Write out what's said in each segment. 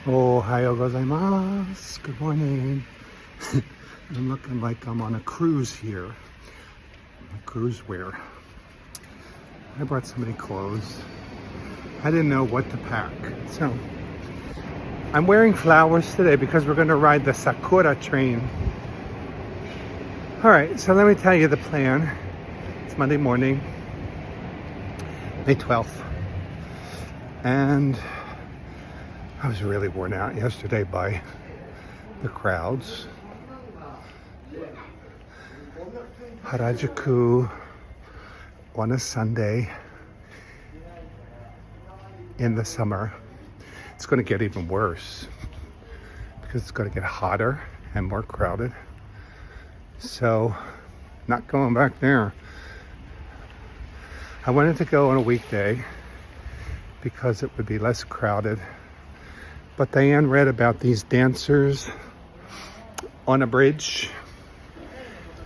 Ohayou gozaimasu. Good morning. I'm looking like I'm on a cruise here. A cruise wear. I brought so many clothes. I didn't know what to pack. So I'm wearing flowers today because we're going to ride the Sakura train. Alright, so let me tell you the plan. It's Monday morning, May 12th. And I was really worn out yesterday by the crowds. Harajuku on a Sunday in the summer. It's going to get even worse because it's going to get hotter and more crowded. So, not going back there. I wanted to go on a weekday because it would be less crowded. But Diane read about these dancers on a bridge.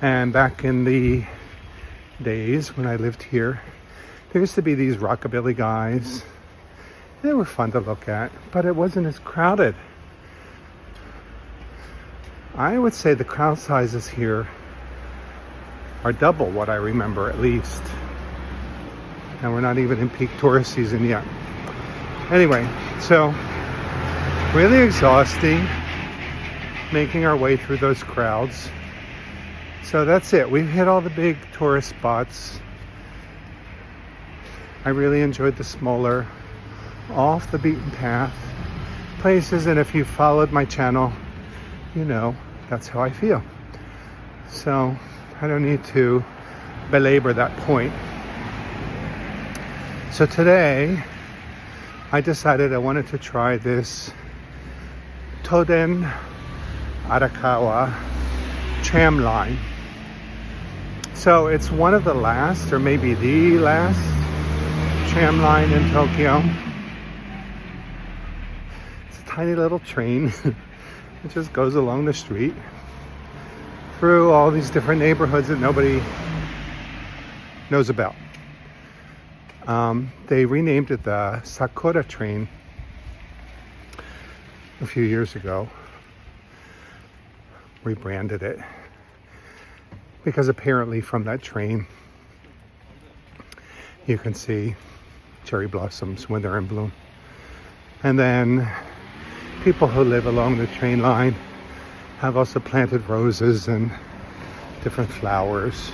And back in the days when I lived here, there used to be these rockabilly guys. They were fun to look at, but it wasn't as crowded. I would say the crowd sizes here are double what I remember at least. And we're not even in peak tourist season yet. Anyway, so really exhausting making our way through those crowds. So that's it. We've hit all the big tourist spots. I really enjoyed the smaller, off the beaten path places, and if you followed my channel, you know that's how I feel. So I don't need to belabor that point. So today I decided I wanted to try this Toden Arakawa Tram line. So it's one of the last, or maybe the last, tram line in Tokyo. It's a tiny little train. It just goes along the street through all these different neighborhoods that nobody knows about. They renamed it the Sakura train a few years ago. Rebranded it because apparently from that train you can see cherry blossoms when they're in bloom. And then people who live along the train line have also planted roses and different flowers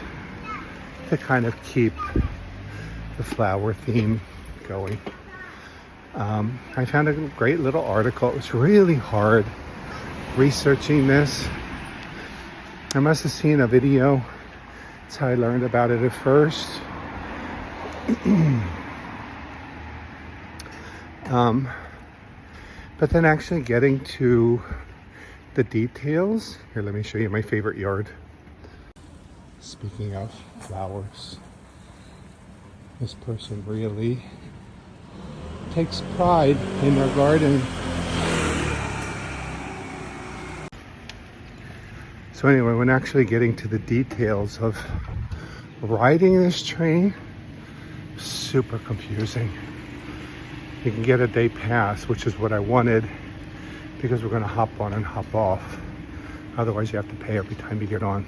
to kind of keep the flower theme going. I found a great little article. It was really hard researching this. I must have seen a video. That's how I learned about it at first. But then actually getting to the details. Here, let me show you my favorite yard. Speaking of flowers, this person really takes pride in their garden. So anyway, when actually getting to the details of riding this train, super confusing. You can get a day pass, which is what I wanted, because we're going to hop on and hop off. Otherwise you have to pay every time you get on.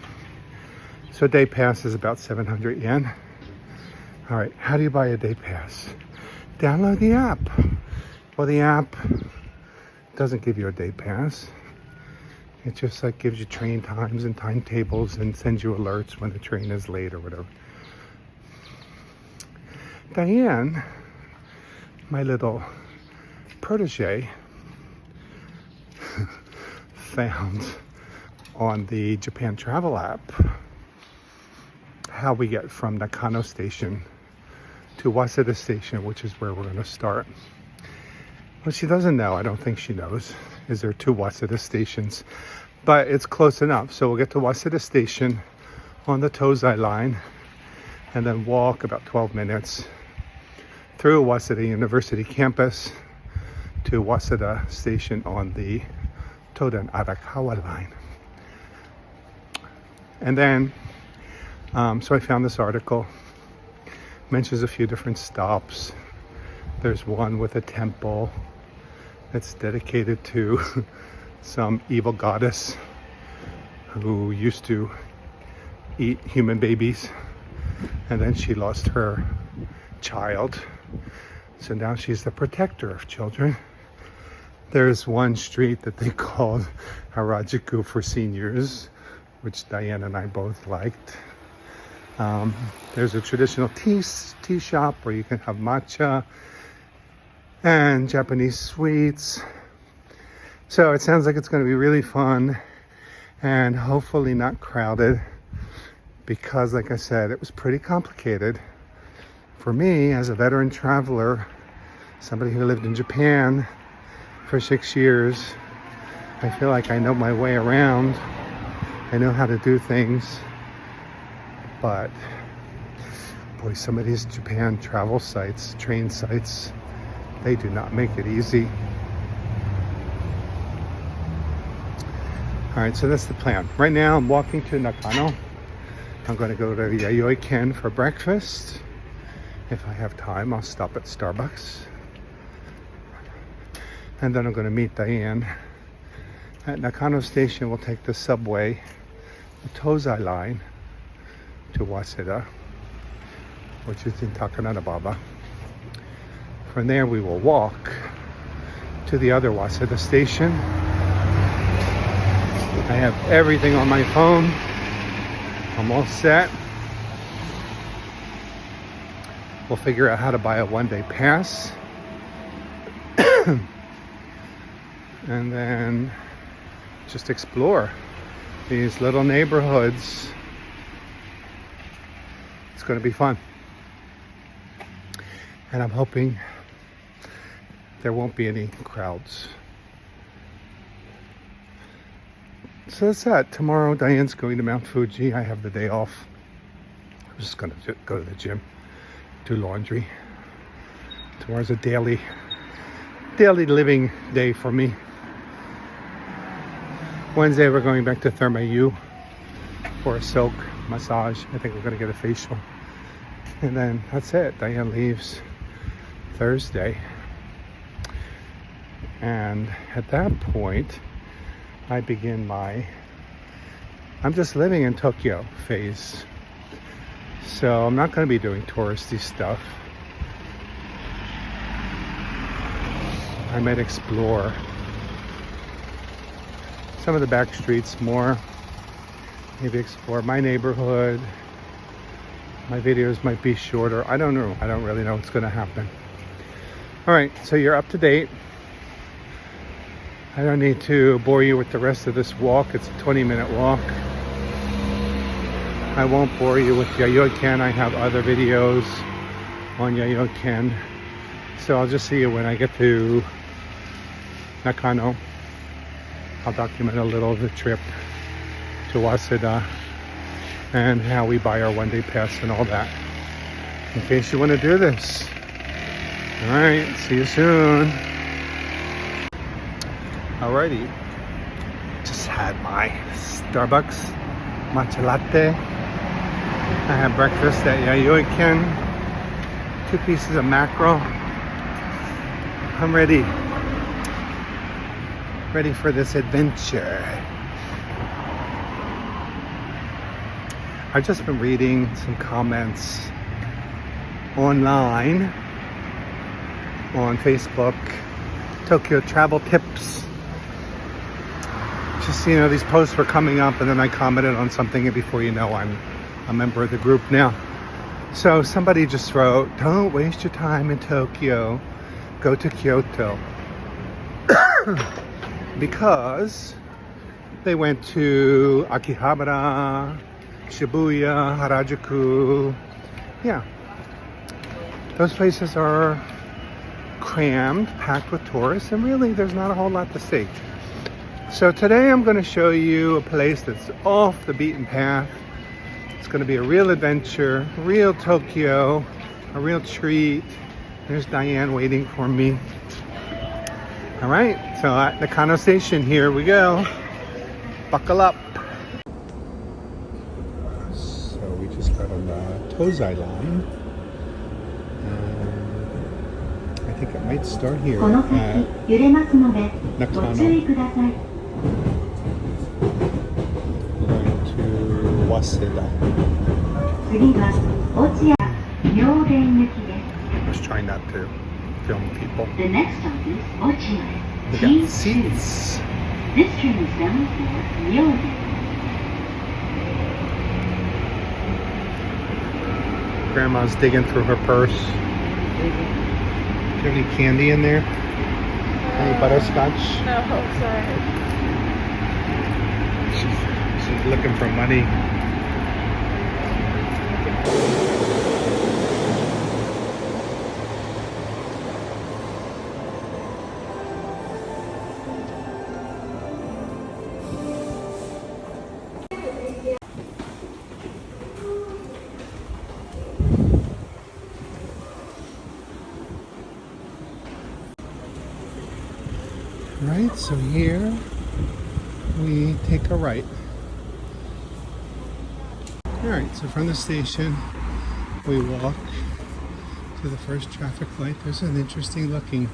So a day pass is about 700 yen. All right, how do you buy a day pass? Download the app. Well, the app doesn't give you a day pass. It just like gives you train times and timetables and sends you alerts when the train is late or whatever. Diane, my little protege, found on the Japan Travel app how we get from Nakano Station to Waseda Station, which is where we're going to start. What she doesn't know, I don't think she knows, is there are two Waseda stations, but it's close enough. So we'll get to Waseda Station on the Tozai line and then walk about 12 minutes through Waseda University Campus to Waseda Station on the Toden Arakawa line. And then, so I found this article, mentions a few different stops. There's one with a temple, It's dedicated to some evil goddess who used to eat human babies, and then she lost her child. So now she's the protector of children. There's one street that they called Harajuku for seniors, which Diane and I both liked. There's a traditional tea shop where you can have matcha and Japanese sweets. So it sounds like it's going to be really fun and hopefully not crowded, because like I said, it was pretty complicated for me as a veteran traveler, somebody who lived in Japan for 6 years. I feel like I know my way around. I know how to do things, but boy, some of these Japan travel sites, train sites, they do not make it easy. All right, so that's the plan. Right now I'm walking to Nakano. I'm going to go to Yayoi Ken for breakfast. If I have time, I'll stop at Starbucks. And then I'm going to meet Diane. At Nakano Station, we'll take the subway, the Tozai line, to Waseda, which is in Takanadababa. From there, we will walk to the other Waseda Station. I have everything on my phone. I'm all set. We'll figure out how to buy a one-day pass. And then just explore these little neighborhoods. It's going to be fun. And I'm hoping there won't be any crowds. So that's that. Tomorrow, Diane's going to Mount Fuji. I have the day off. I'm just going to go to the gym, do laundry. Tomorrow's a daily living day for me. Wednesday, we're going back to Thermayu for a silk massage. I think we're going to get a facial. And then that's it. Diane leaves Thursday. And at that point, I begin my I'm just living in Tokyo phase. So I'm not going to be doing touristy stuff. I might explore some of the back streets more. Maybe explore my neighborhood. My videos might be shorter. I don't know. I don't really know what's going to happen. All right, so you're up to date. I don't need to bore you with the rest of this walk. It's a 20-minute walk. I won't bore you with Yayoi Ken. I have other videos on Yayoi Ken. So I'll just see you when I get to Nakano. I'll document a little of the trip to Waseda and how we buy our one-day pass and all that, in case you want to do this. All right, see you soon. Alrighty, just had my Starbucks matcha latte. I had breakfast at Yayoi Ken, 2 pieces of mackerel. I'm ready for this adventure. I've just been reading some comments online on Facebook, Tokyo travel tips. Just, you know, these posts were coming up, and then I commented on something, and before you know, I'm a member of the group now. So somebody just wrote, don't waste your time in Tokyo, go to Kyoto. Because they went to Akihabara, Shibuya, Harajuku. Yeah, those places are crammed, packed with tourists, and really there's not a whole lot to see. So today I'm going to show you a place that's off the beaten path. It's going to be a real adventure, real Tokyo, a real treat. There's Diane waiting for me. All right, so at Nakano Station, here we go. Buckle up. So we just got on the Tozai line. I think it might start here この at 先揺れますのでご注意 Nakano. ください。 We're going to Waseda. 次は落合妙典行きです。 I was trying not to film people. The next stop is 落合 We got T2. seats. This train is bound for 妙典. Grandma's digging through her purse. Do you have any candy in there? Any butterscotch? No, sorry. She's looking for money. Right, so here we take a right. Alright, so from the station we walk to the first traffic light. There's an interesting looking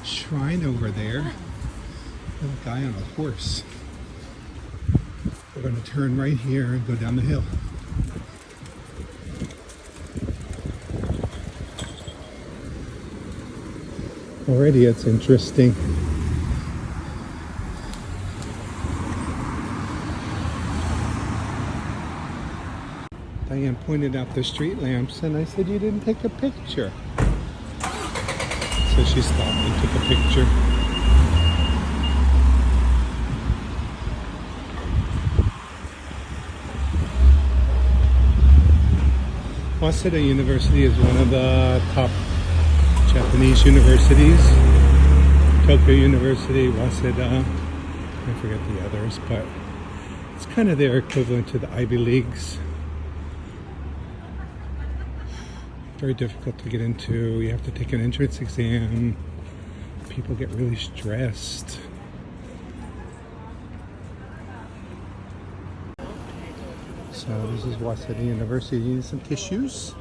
shrine over there with a guy on a horse. We're going to turn right here and go down the hill. Already it's interesting. Diane pointed out the street lamps and I said, you didn't take a picture. So she stopped and took a picture. Waseda University is one of the top Japanese universities. Tokyo University, Waseda, I forget the others, but it's kind of their equivalent to the Ivy Leagues. Very difficult to get into. You have to take an entrance exam. People get really stressed. So this is Waseda University. You need some tissues?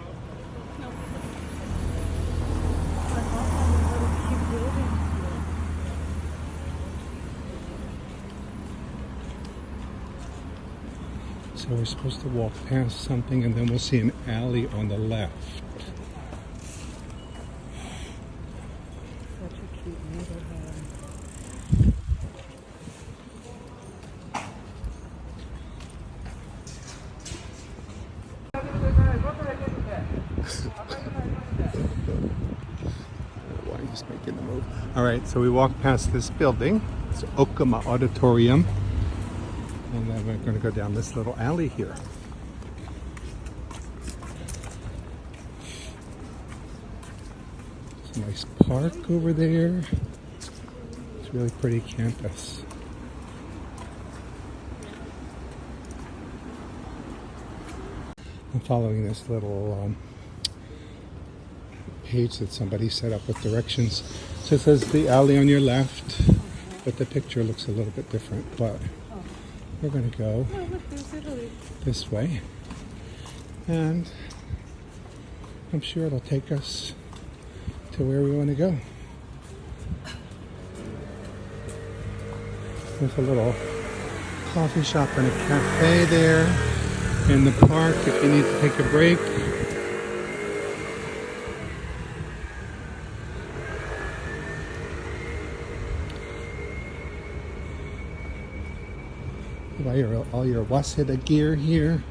So we're supposed to walk past something and then we'll see an alley on the left. Such a cute neighborhood. Why are you just making the move? Alright, so we walk past this building. It's Okuma Auditorium. And then we're going to go down this little alley here. It's a nice park over there. It's a really pretty campus. I'm following this little page that somebody set up with directions. So it says the alley on your left, but the picture looks a little bit different. But we're going to go this way, and I'm sure it'll take us to where we want to go. There's a little coffee shop and a cafe there in the park if you need to take a break. Buy all your Waseda gear here.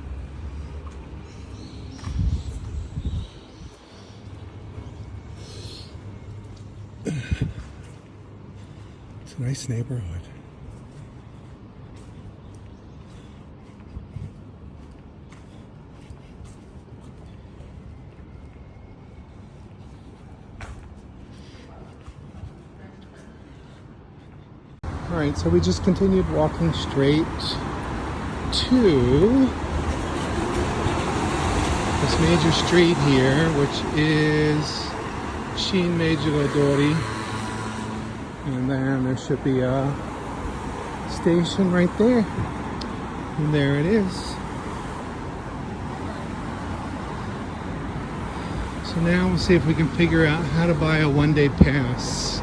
It's a nice neighborhood. Alright, so we just continued walking straight to this major street here, which is Shin Meiji-Dori, and then there should be a station right there, and there it is. So now we'll see if we can figure out how to buy a one-day pass.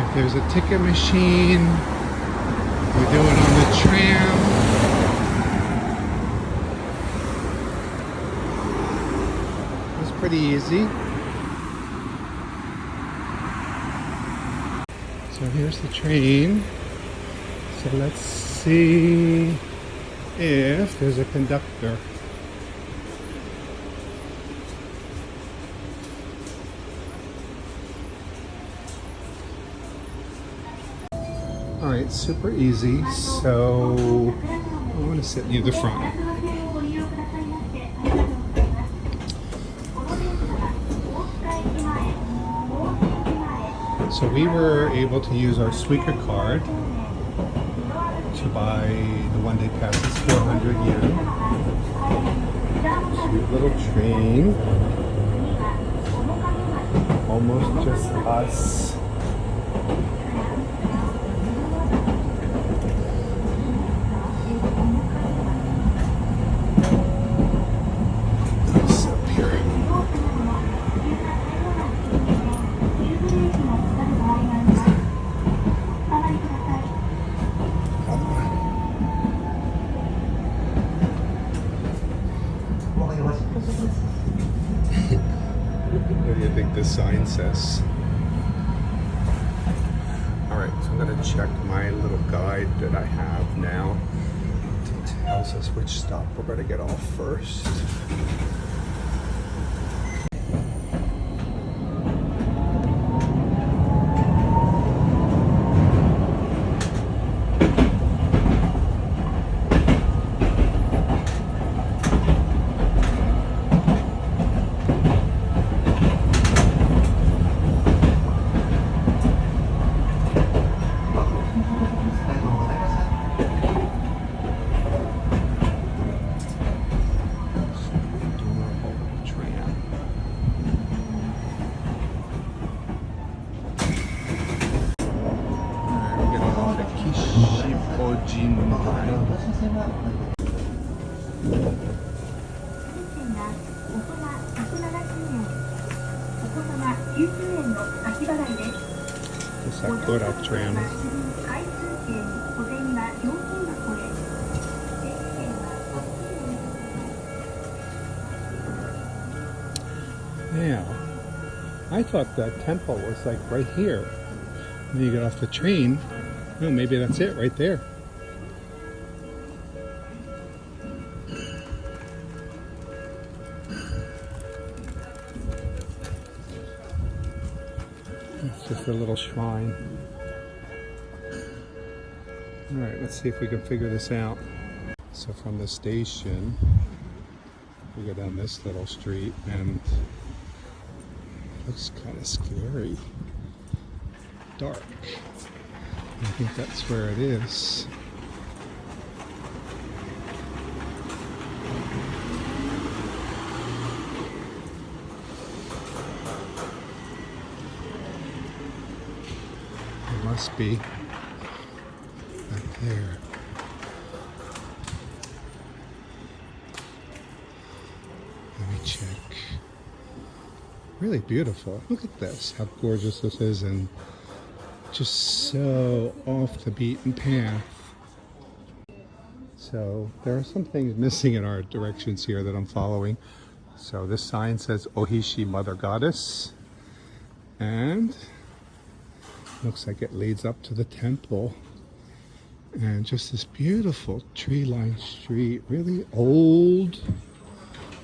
If there's a ticket machine, we do it on the tram. It's pretty easy. So here's the train. So let's see if there's a conductor. Alright, super easy. So I want to sit near the front. So we were able to use our Suica Card to buy the one-day pass. It's 400 yen. Cute little train. Almost just us. Let's up here. What do you think this sign says? Alright, so I'm going to check my little guide that I have now. It tells us which stop we're going to get off first. The Sakura Tram. Yeah, I thought that temple was like right here. When you get off the train, oh, maybe that's it right there. It's just a little shrine. Alright, let's see if we can figure this out. So from the station, we go down this little street and it looks kind of scary. Dark. I think that's where it is. It must be back there. Let me check. Really beautiful. Look at this, how gorgeous this is, and just so off the beaten path. So there are some things missing in our directions here that I'm following. So this sign says Ohishi Mother Goddess, and looks like it leads up to the temple. And just this beautiful tree-lined street, really old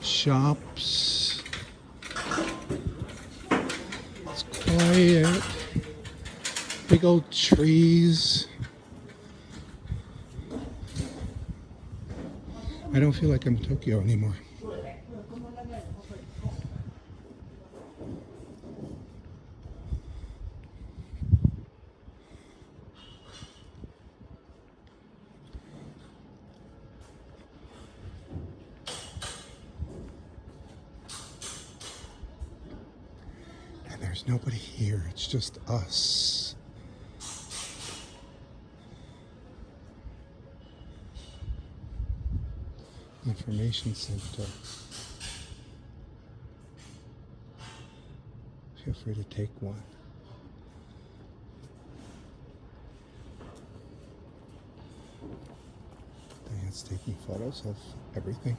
shops. It's quiet. Big old trees. I don't feel like I'm in Tokyo anymore. And there's nobody here. It's just us. Information Center. Feel free to take one. Diane's taking photos of everything,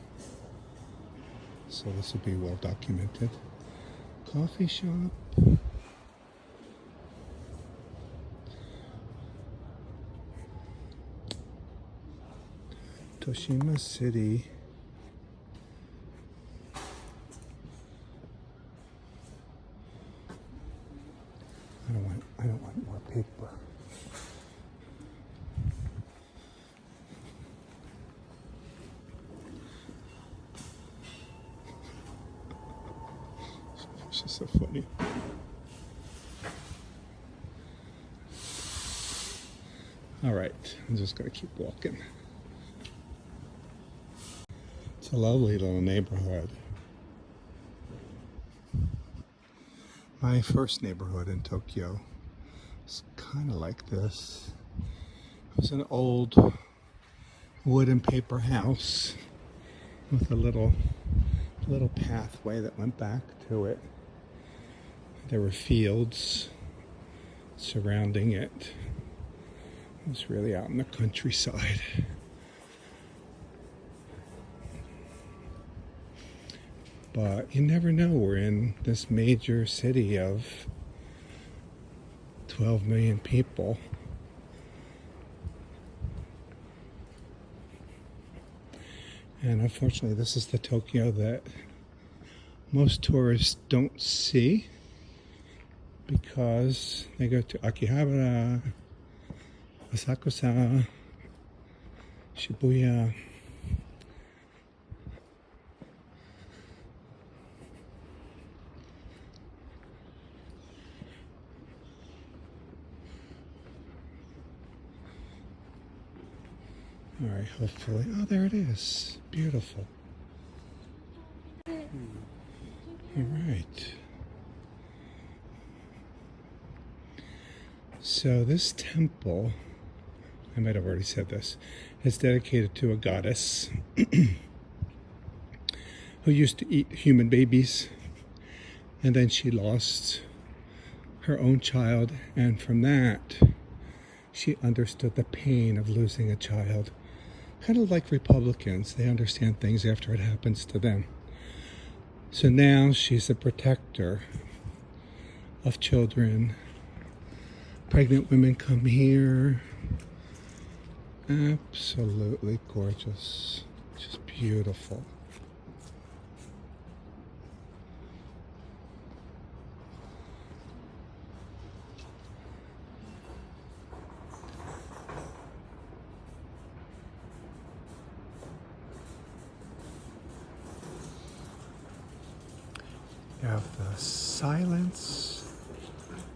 so this will be well documented. Coffee shop. Toshima City. I don't want more paper. It's just so funny. All right, I'm just gonna keep walking. It's a lovely little neighborhood. My first neighborhood in Tokyo is kind of like this. It was an old wood and paper house with a little pathway that went back to it. There were fields surrounding it. It was really out in the countryside. But you never know, we're in this major city of 12 million people. And unfortunately, this is the Tokyo that most tourists don't see because they go to Akihabara, Asakusa, Shibuya. All right, hopefully. Oh, there it is. Beautiful. All right. So this temple, I might have already said this, is dedicated to a goddess who used to eat human babies, and then she lost her own child, and from that, she understood the pain of losing a child. Kind of like Republicans, they understand things after it happens to them. So now she's a protector of children. Pregnant women come here. Absolutely gorgeous. Just beautiful. You have the silence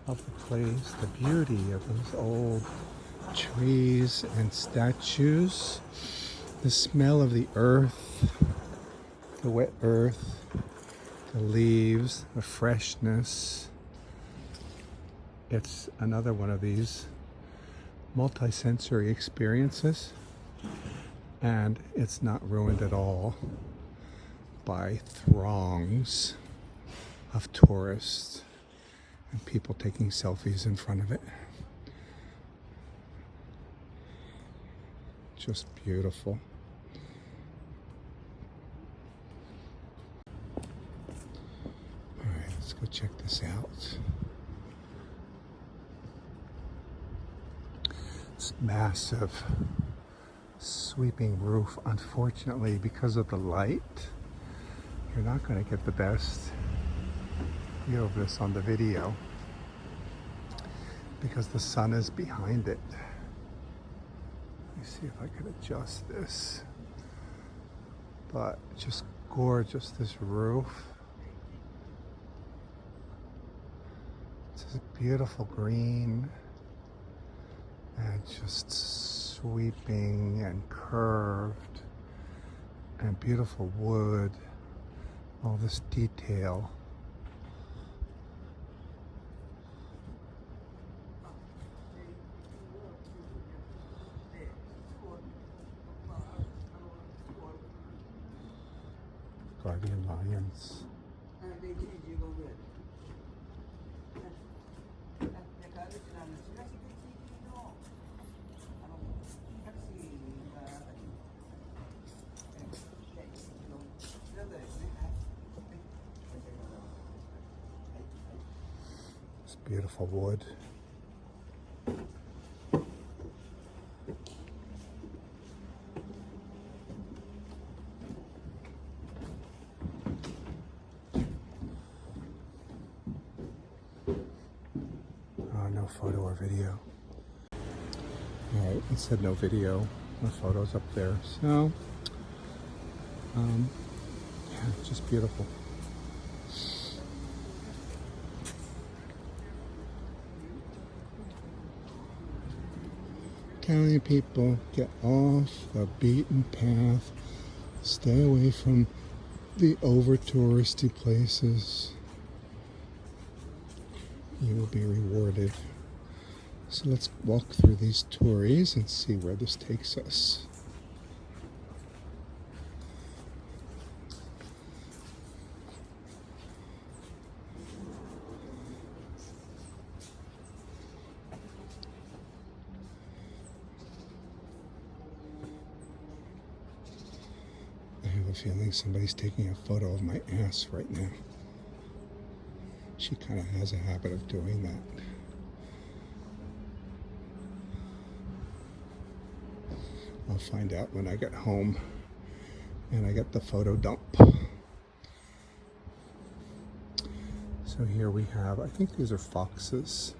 of the place, the beauty of those old trees and statues, the smell of the earth, the wet earth, the leaves, the freshness. It's another one of these multi-sensory experiences, and it's not ruined at all by throngs of tourists and people taking selfies in front of it. Just beautiful. All right, let's go check this out. It's massive, sweeping roof. Unfortunately, because of the light, you're not going to get the best view of this on the video because the sun is behind it. Let me see if I could adjust this. But just gorgeous, this roof. It's this beautiful green and just sweeping and curved and beautiful wood. All this detail. guardian lions. It's beautiful wood. No photo or video. Alright, it said no video, no photos up there. So, yeah, just beautiful. Telling people, get off the beaten path. Stay away from the over-touristy places. You will be rewarded. So let's walk through these tories and see where this takes us. I have a feeling somebody's taking a photo of my ass right now. She kind of has a habit of doing that. I'll find out when I get home and I get the photo dump. So here we have, I think these are foxes,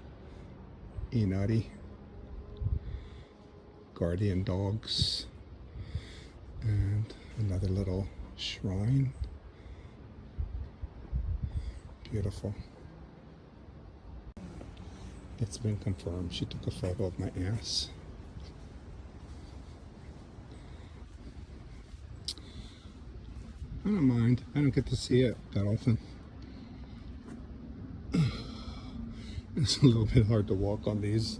Inari, guardian dogs, and another little shrine. Beautiful. It's been confirmed. She took a photo of my ass. I don't mind. I don't get to see it that often. It's a little bit hard to walk on these.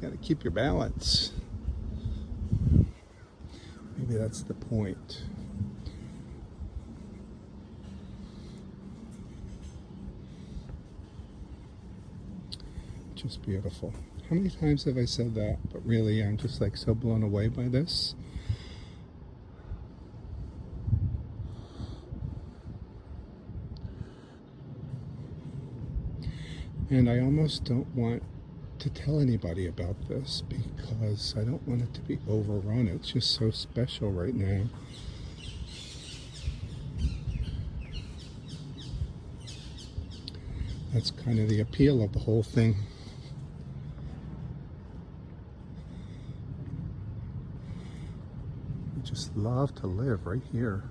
You gotta keep your balance. Maybe that's the point. Just beautiful. How many times have I said that? But really, I'm just like so blown away by this. And I almost don't want to tell anybody about this because I don't want it to be overrun. It's just so special right now. That's kind of the appeal of the whole thing. I just love to live right here.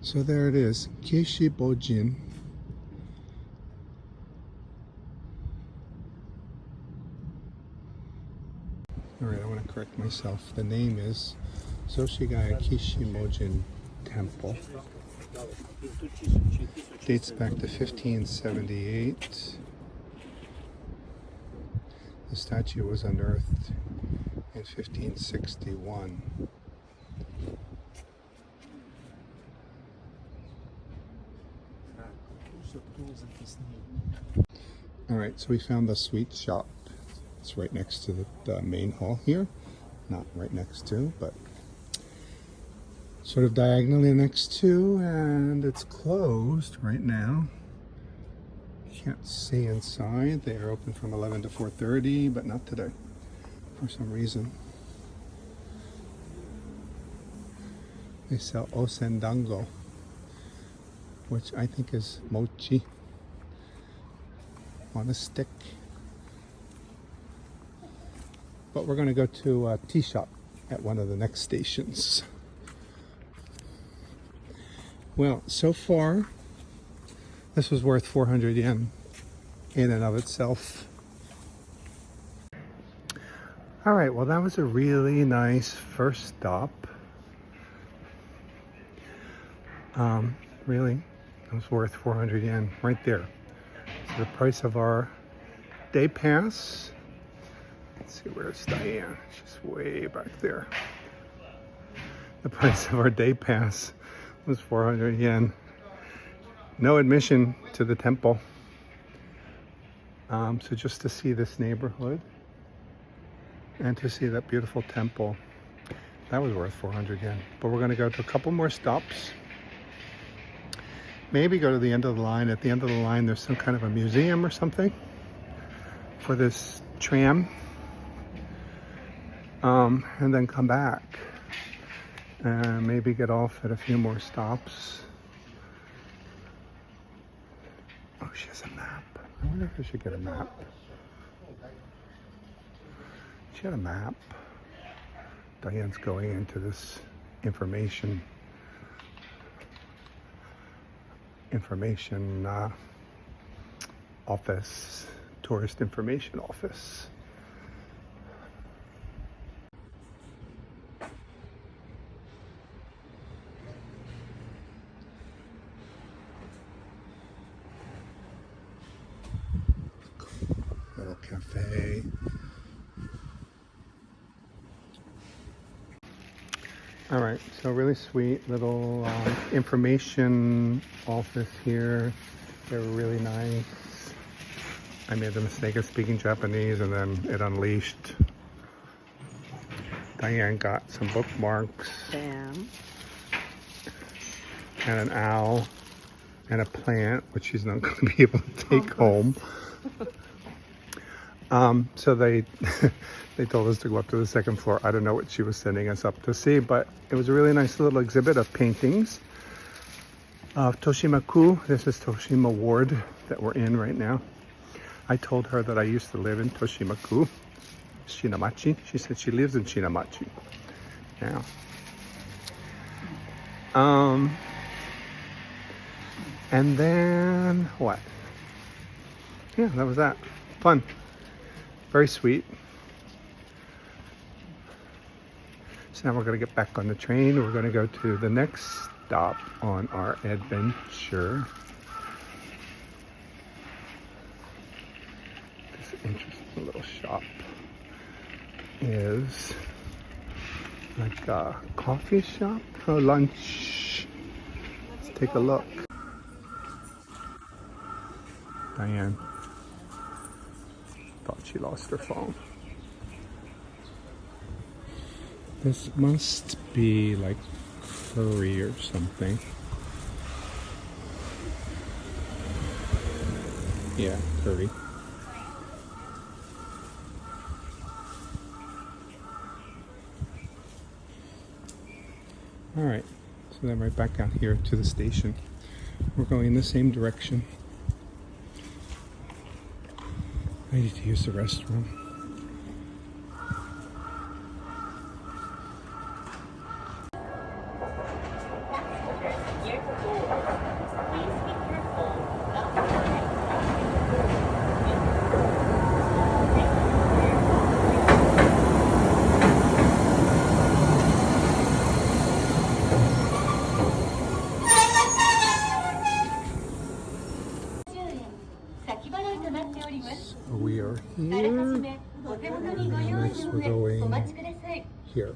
So there it is, Kishibojin. Alright, I want to correct myself. The name is Zoshigaya Kishimojin Temple. Dates back to 1578. The statue was unearthed in 1561. Alright, so we found the sweet shop. It's right next to the main hall here. Not right next to, but sort of diagonally next to, and it's closed right now. Can't see inside. They are open from 11 to 4:30, but not today for some reason. They sell osendango, which I think is mochi on a stick. But we're going to go to a tea shop at one of the next stations. Well, so far, this was worth 400 yen in and of itself. All right, well, that was a really nice first stop. Really, it was worth 400 yen right there. So the price of our day pass Let's see, where's Diane? She's way back there. The price of our day pass was 400 yen. No admission to the temple. So just to see this neighborhood and to see that beautiful temple, that was worth 400 yen. But we're going to go to a couple more stops. Maybe go to the end of the line. At the end of the line, there's some kind of a museum or something for this tram. And then come back and maybe get off at a few more stops. Oh, she has a map. I wonder if I should get a map. She had a map. Diane's going into this information office, tourist information office. Little cafe. All right, so really sweet little information office here. They're really nice. I made the mistake of speaking Japanese and then it unleashed. Diane got some bookmarks. Bam. And an owl and a plant, which she's not going to be able to take home. So they they told us to go up to the second floor. I don't know what she was sending us up to see, but it was a really nice little exhibit of paintings of Toshimaku. This is Toshima Ward that we're in right now. I told her that I used to live in Toshimaku, Shinamachi. She said she lives in Shinamachi now. And then what? Yeah, that was that. Fun. Very sweet. So now we're going to get back on the train. We're going to go to the next stop on our adventure. This interesting little shop is like a coffee shop for lunch. Let's take a look. Diane thought she lost her phone. This must be like curry or something. Yeah, curry. All right, so then right back out here to the station. We're going in the same direction. I need to use the restroom. We are here. Nice, we're going here.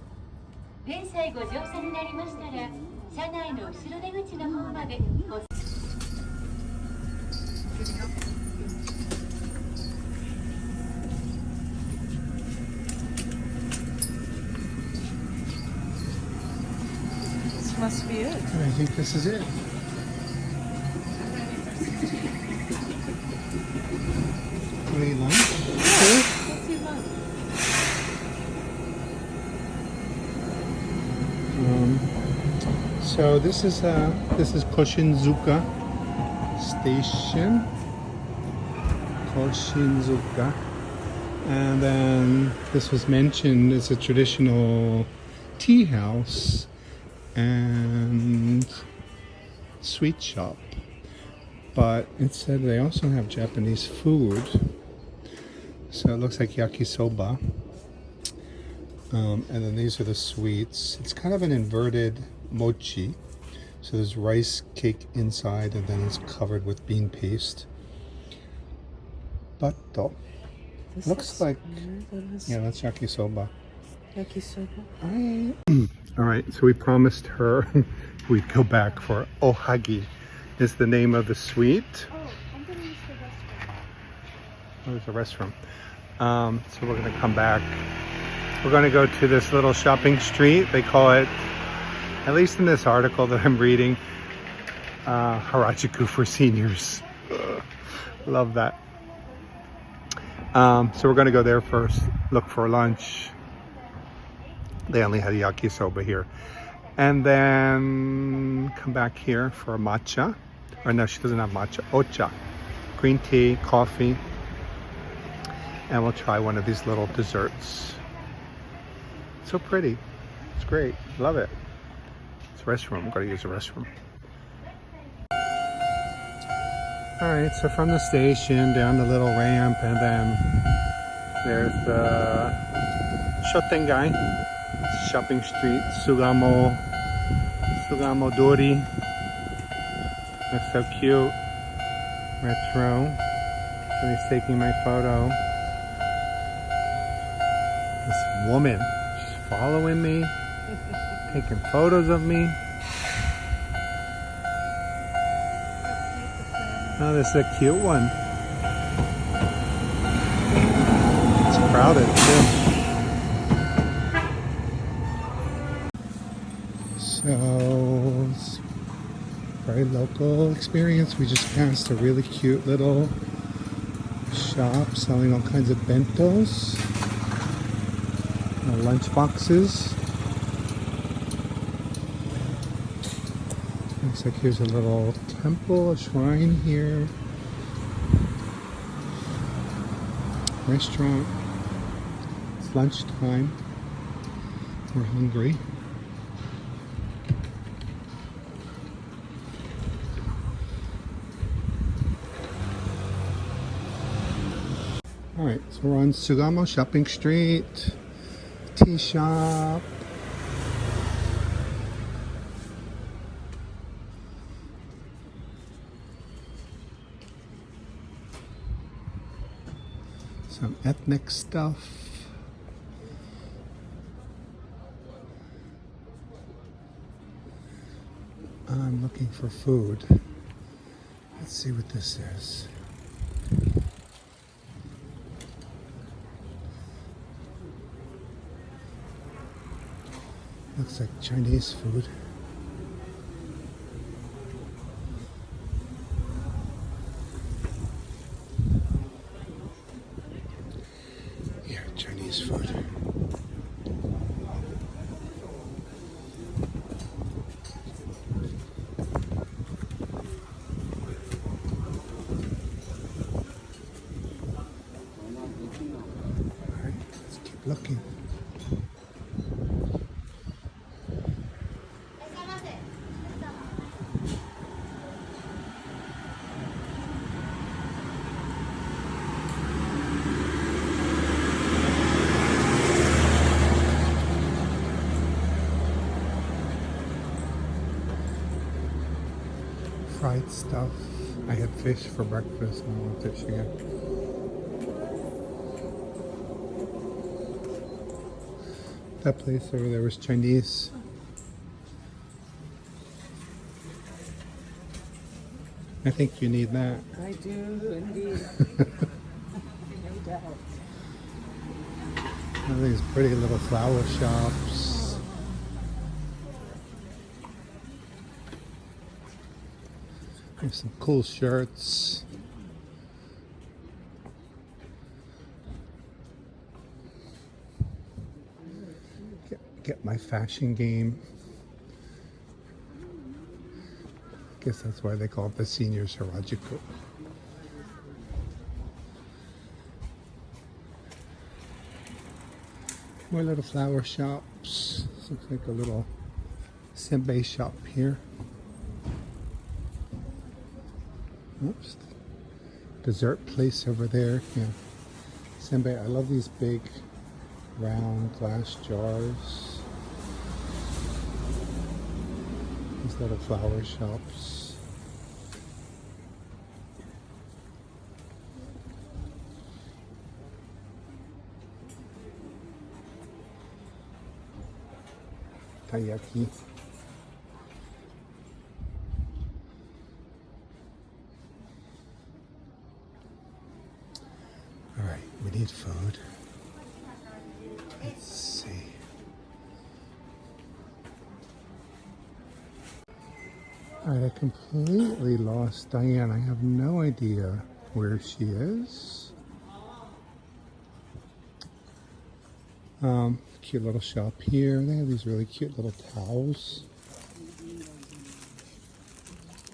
This must be it. I think this is it. Any lunch? Let's see lunch. So this is Koshinzuka Station. Koshinzuka. And then this was mentioned as a traditional tea house and sweet shop. But it said they also have Japanese food. So it looks like yakisoba. And then these are the sweets. It's kind of an inverted mochi. So there's rice cake inside and then it's covered with bean paste. Bato. This Looks like, That is yeah, that's yakisoba. yakisoba. All right, so we promised her we'd go back for ohagi. Is the name of the suite. Oh, there's a restroom. So we're gonna come back. We're gonna go to this little shopping street. They call it, at least in this article that I'm reading, Harajuku for seniors. Love that. So we're gonna go there first, look for lunch. They only had yakisoba here. And then come back here for a matcha. Or no, she doesn't have matcha. Ocha. Green tea, coffee. And we'll try one of these little desserts. So pretty. It's great. Love it. It's a restroom. I'm going to use the restroom. Alright, so from the station down the little ramp, and then there's the Shotengai, shopping street, Sugamo Dori. That's so cute. Retro. So he's taking my photo. This woman, she's following me, taking photos of me. Oh, this is a cute one. It's crowded too. So, it's a very local experience. We just passed a really cute little shop selling all kinds of bentos, lunch boxes. Looks like here's a little temple, a shrine here. Restaurant. It's lunchtime. We're hungry. Alright, so we're on Sugamo Shopping Street. Tea shop. Some ethnic stuff. I'm looking for food. Let's see what this is. Looks like Chinese food. Yeah, Chinese food. All right, let's keep looking. Fried stuff. I had fish for breakfast and I want fish again. That place over there was Chinese. I think you need that. I do indeed. No doubt. All these pretty little flower shops. There's some cool shirts. Get my fashion game. Guess that's why they call it the seniors Harajuku. More little flower shops. Looks like a little senbei shop here. Oops. Dessert place over there. Yeah. Senbei. I love these big round glass jars. These little flower shops. taiyaki. All right, we need food. Let's see. All right, I completely lost Diane. I have no idea where she is. Cute little shop here. They have these really cute little towels.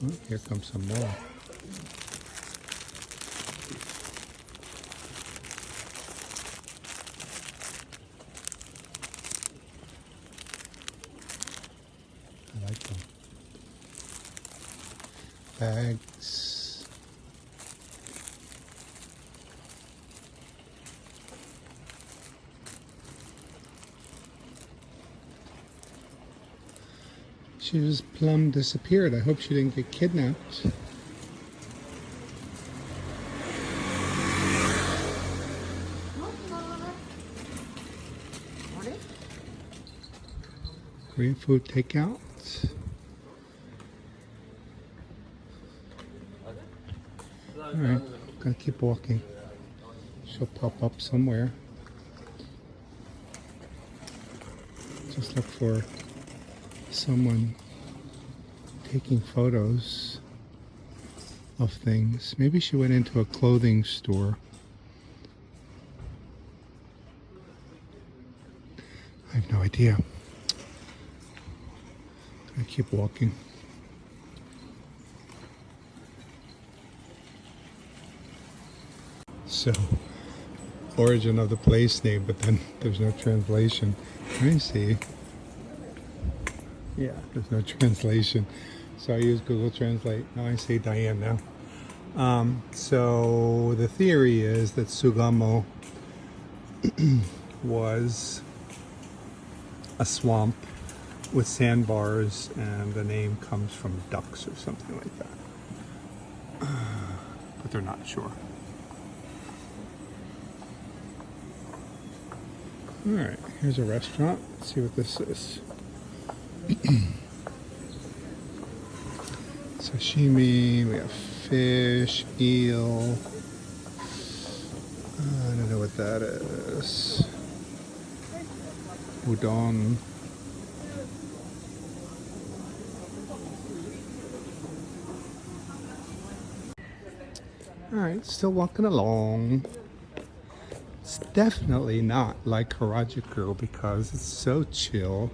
Oh, here comes some more. I like them. Bags. She just plumb disappeared. I hope she didn't get kidnapped. Korean food takeout. Alright, gotta keep walking. She'll pop up somewhere. Just look for someone taking photos of things. Maybe she went into a clothing store. I have no idea. I keep walking. So, origin of the place name, but then there's no translation. Let me see. Yeah, there's no translation. So I use Google Translate. Now I say Diane now. So the theory is that Sugamo was a swamp with sandbars, and the name comes from ducks or something like that. But they're not sure. Alright, here's a restaurant. Let's see what this is. Sashimi, we have fish, eel. I don't know what that is. Udon. Alright, still walking along. It's definitely not like Harajuku because it's so chill.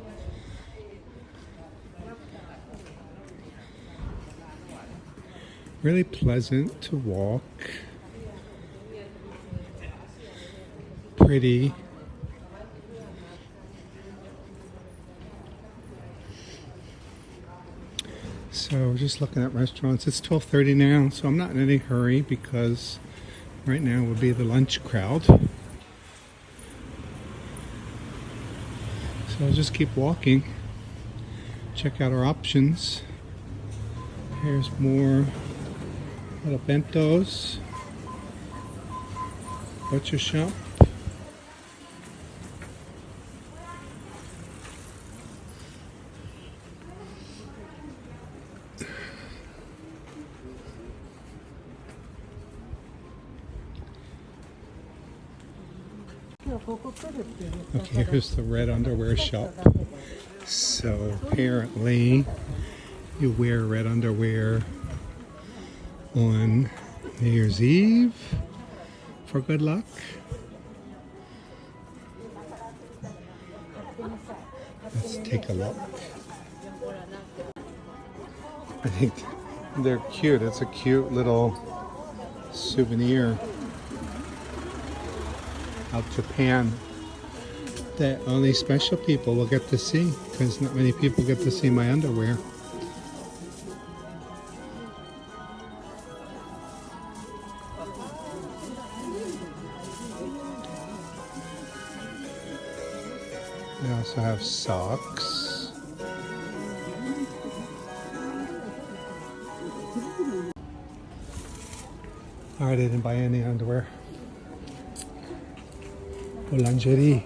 Really pleasant to walk. Pretty. So we're just looking at restaurants. It's 12:30 now, so I'm not in any hurry because right now would be the lunch crowd. So I'll just keep walking. Check out our options. Here's more little bentos. Butcher shop. Okay, here's the red underwear shop. So apparently you wear red underwear on New Year's Eve for good luck. Let's take a look. I think they're cute. It's a cute little souvenir of Japan that only special people will get to see, because not many people get to see my underwear. They also have socks. Alright, I didn't buy any underwear. Lingerie.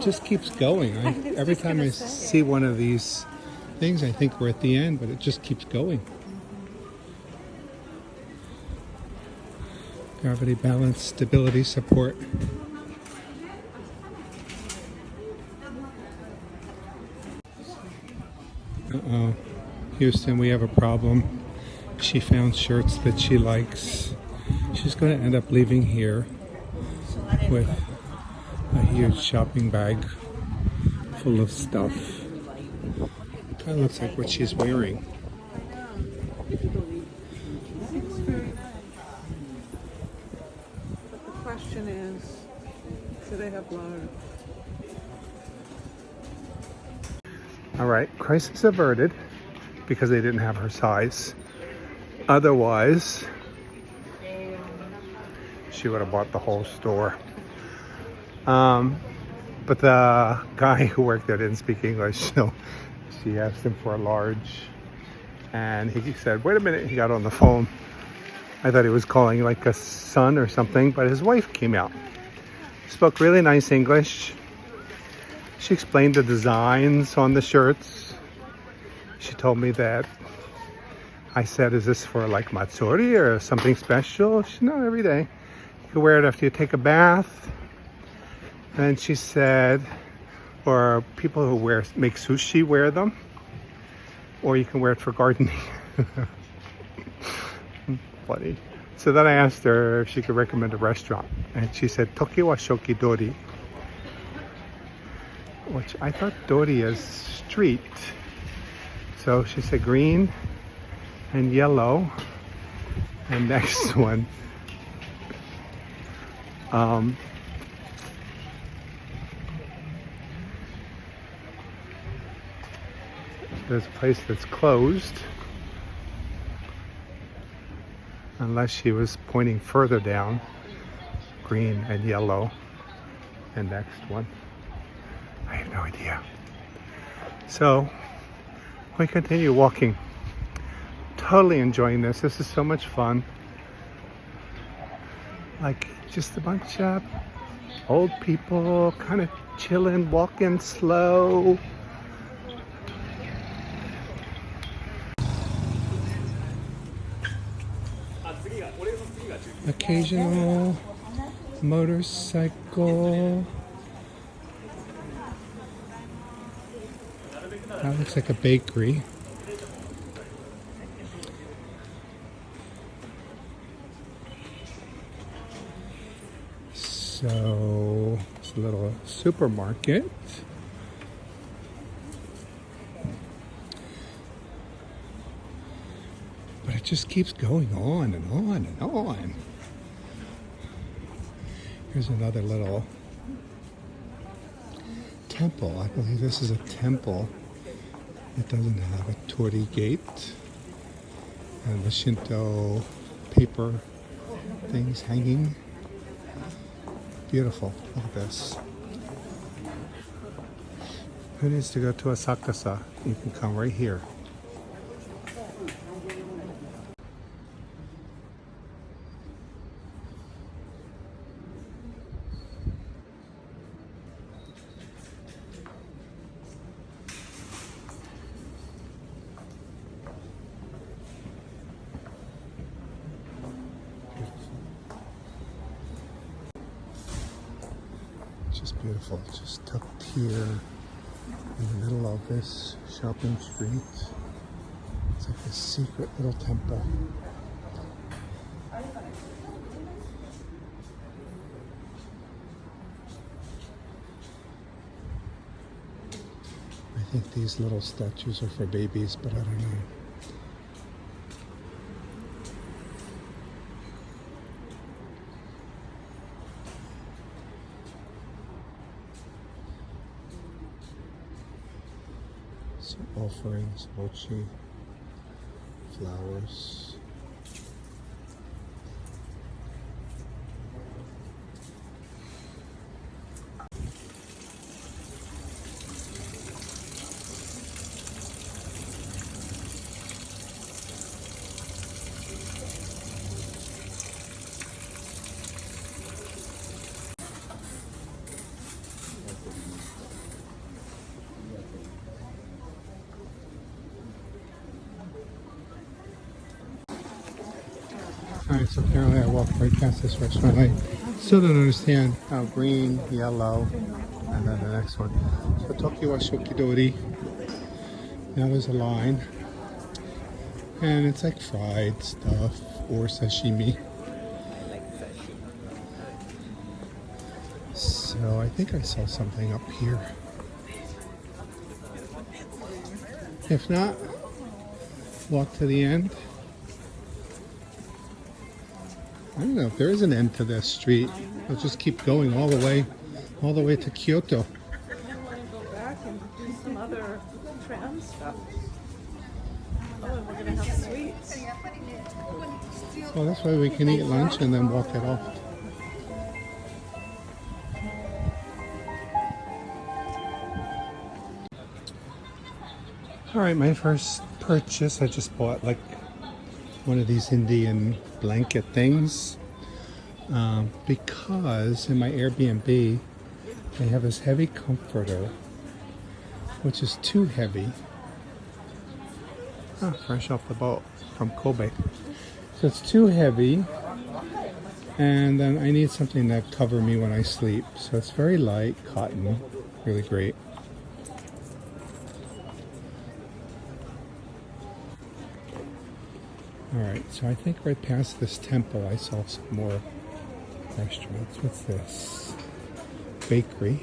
just keeps going. Every time I see one of these things, I think we're at the end, but it just keeps going. Gravity balance, stability support. Uh-oh. Houston, we have a problem. She found shirts that she likes. She's going to end up leaving here with a huge shopping bag full of stuff. Kind of looks like what she's wearing. It's very nice. But the question is, do they have large? All right, crisis averted because they didn't have her size. Otherwise, she would have bought the whole store. But the guy who worked there didn't speak English, so she asked him for a large. And he said, wait a minute, he got on the phone. I thought he was calling like a son or something, but his wife came out. Spoke really nice English. She explained the designs on the shirts. She told me that I said, is this for like Matsuri or something special? She said, no, every day. You can wear it after you take a bath. And she said, or people who make sushi wear them. Or you can wear it for gardening. Funny. So then I asked her if she could recommend a restaurant. And she said, Toki wa shoki dori. Which I thought dori is street. So she said green and yellow. And next one. There's a place that's closed. Unless she was pointing further down. Green and yellow. And next one. I have no idea. So we continue walking. Totally enjoying this. This is so much fun. Like just a bunch of old people kind of chilling, walking slow. Occasional motorcycle. That looks like a bakery. So it's a little supermarket. But it just keeps going on and on and on. Here's another little temple. I believe this is a temple. It doesn't have a torii gate. And the Shinto paper things hanging. Beautiful. Look at this. Who needs to go to Asakasa? You can come right here. Just beautiful, just tucked here in the middle of this shopping street. It's like a secret little temple. I think these little statues are for babies, but I don't know. Some offerings, mochi, flowers. Alright, so apparently I walked right past this restaurant. I still don't understand how green, yellow, and then the next one. So Tokyo wa Shokidori. Now there's a line. And it's like fried stuff or sashimi. So I think I saw something up here. If not, walk to the end. I don't know if there is an end to this street. Let's just keep going all the way to Kyoto. I want to go back and do some other tram stuff. Oh, and we're going to have sweets. Well, this way we can eat lunch and then walk it off. All right, my first purchase, I just bought like one of these Indian blanket things because in my Airbnb they have this heavy comforter which is too heavy. Fresh off the boat from Kobe. So it's too heavy, and then I need something to cover me when I sleep. So it's very light, cotton, really great. Alright, so I think right past this temple I saw some more restaurants. What's this? Bakery.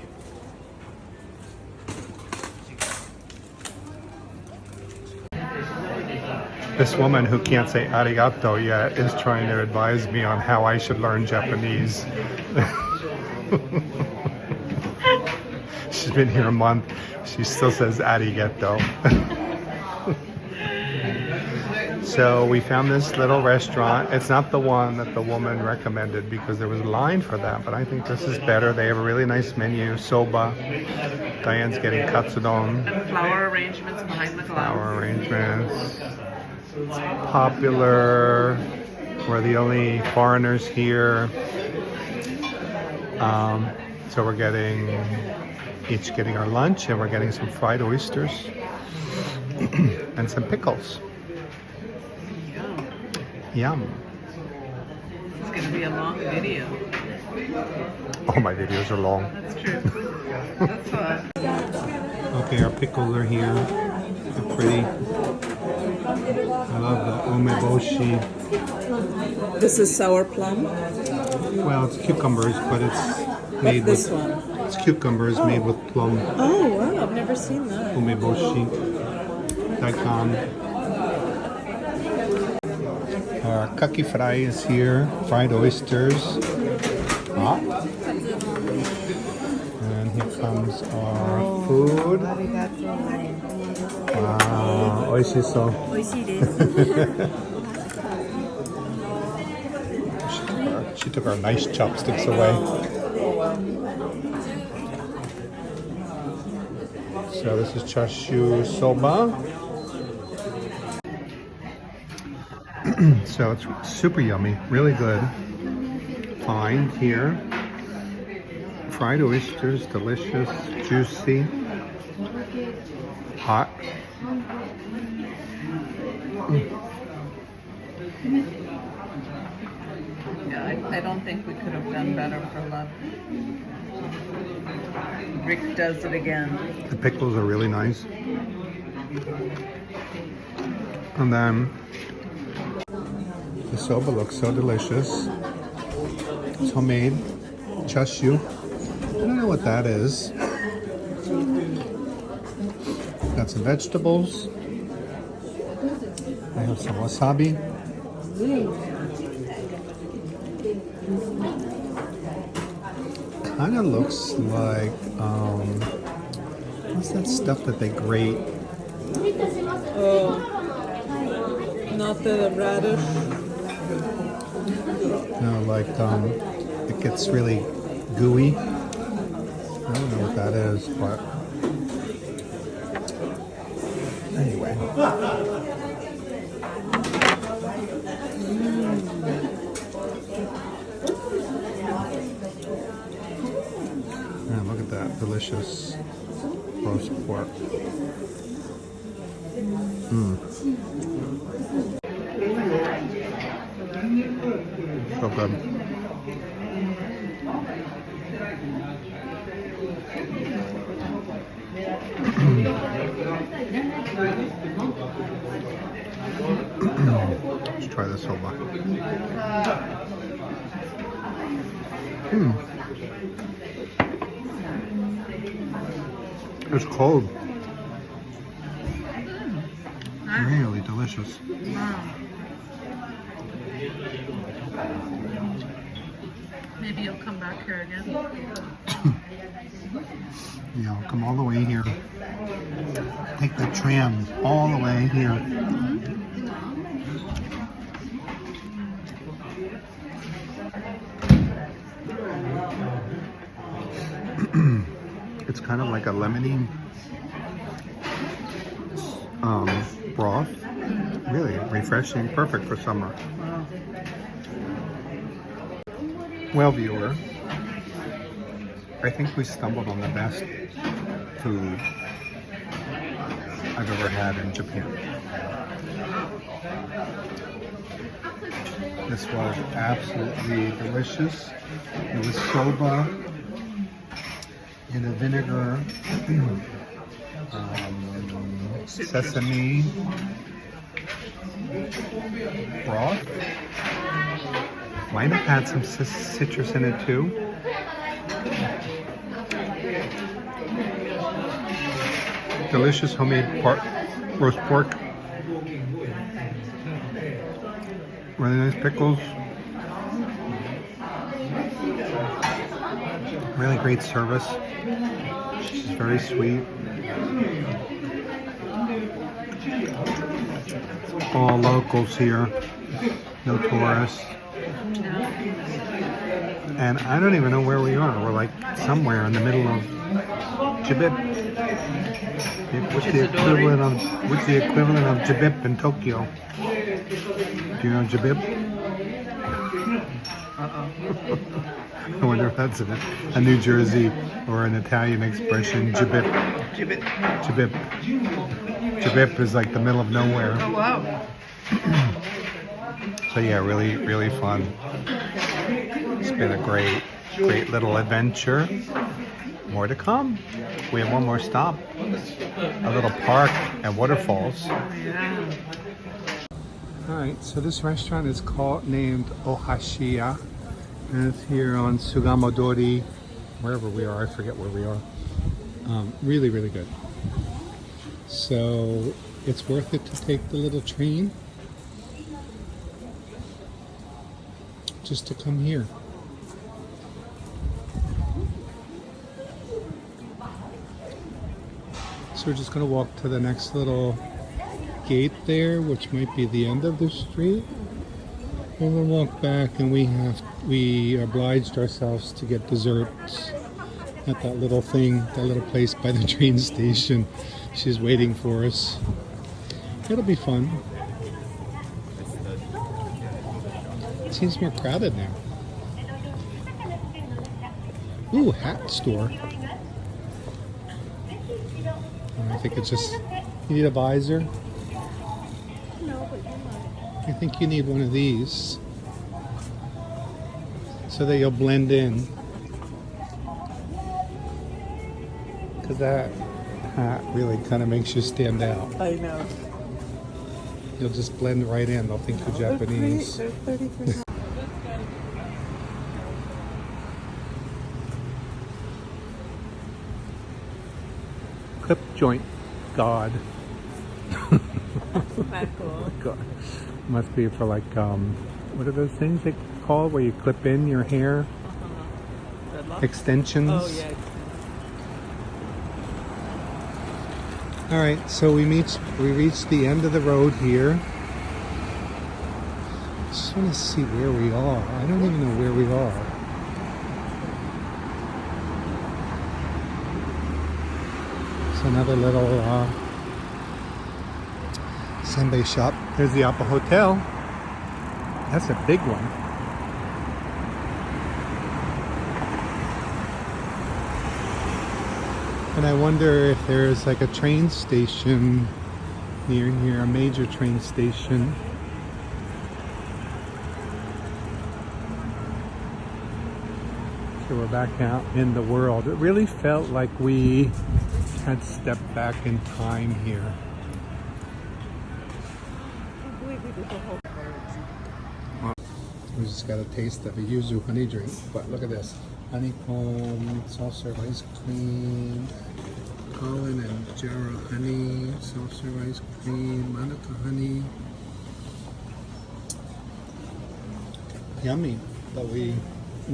This woman who can't say arigato yet is trying to advise me on how I should learn Japanese. She's been here a month. She still says arigato. So we found this little restaurant. It's not the one that the woman recommended because there was a line for that, but I think this is better. They have a really nice menu. Soba. Diane's getting katsudon. And flower arrangements behind the glass. Flower arrangements. Popular. We're the only foreigners here. So we're each getting our lunch, and we're getting some fried oysters and some pickles. Yum. It's going to be a long video. All my videos are long. That's true. That's fun. Okay, our pickles are here. They're pretty. I love the umeboshi. This is sour plum. Well, it's cucumbers, but it's made This with. one. It's cucumbers made with plum. Oh, wow. I've never seen that. Umeboshi. Daikon. Our kaki fry is here. Fried oysters. Hot. And here comes our food. Wow, oishiso. She took our nice chopsticks away. So this is chashu soba. So it's super yummy, really good. Fine here. Fried oysters, delicious, juicy, hot. Yeah, I don't think we could have done better for lunch. Rick does it again. The pickles are really nice. And then the soba looks so delicious. It's homemade. Chashu. I don't know what that is. Got some vegetables. I have some wasabi. Kind of looks like, what's that stuff that they grate? Oh, not the radish. No, like, it gets really gooey. I don't know what that is, but anyway. Yeah, look at that delicious roast pork. good. Let's try the soba. It's cold. Really delicious. Maybe you'll come back here again. Yeah, I'll come all the way here. Take the tram all the way here. It's kind of like a lemony broth. Really refreshing, perfect for summer. Well, viewer, I think we stumbled on the best food I've ever had in Japan. This was absolutely delicious. It was soba in a vinegar, sesame broth. Might have had some citrus in it too. Delicious homemade roast pork. Really nice pickles. Really great service. She's very sweet. All locals here. No tourists. And I don't even know where we are. We're like somewhere in the middle of Jibip. What's the equivalent of Jibip in Tokyo? Do you know Jibip? I wonder if that's a New Jersey or an Italian expression. Jibip. Jibip. Jibip is like the middle of nowhere. Oh wow. So yeah, really, really fun. It's been a great little adventure. More to come. We have one more stop. A little park and waterfalls. Yeah. Alright, so this restaurant is named Ohashiya. And it's here on Sugamodori, wherever we are, I forget where we are. Really, really good. So it's worth it to take the little train just to come here. So we're just going to walk to the next little gate there, which might be the end of the street. And we'll walk back, and we obliged ourselves to get desserts at that little place by the train station. She's waiting for us. It'll be fun. It seems more crowded now. Ooh, hat store. I think it's just, you need a visor? No, but you might. I think you need one of these so that you'll blend in. Because that hat really kind of makes you stand out. I know. You'll just blend right in. They'll think you're Japanese. They're 30%. Clip joint god. That's cool. God. Must be for like, what are those things they call where you clip in your hair? Dreadlock? Extensions? Oh yeah. All right, so we reached the end of the road here. Just want to see where we are. I don't even know where we are. It's another little senbei shop. There's the Appa Hotel. That's a big one. And I wonder if there's like a train station near here, a major train station. So we're back out in the world. It really felt like we had stepped back in time here. I believe we did the whole. We just got a taste of a yuzu honey drink, but look at this. Honeycomb, soft serve ice cream, Colin and Char honey, soft serve ice cream, Monica honey. Yummy, but we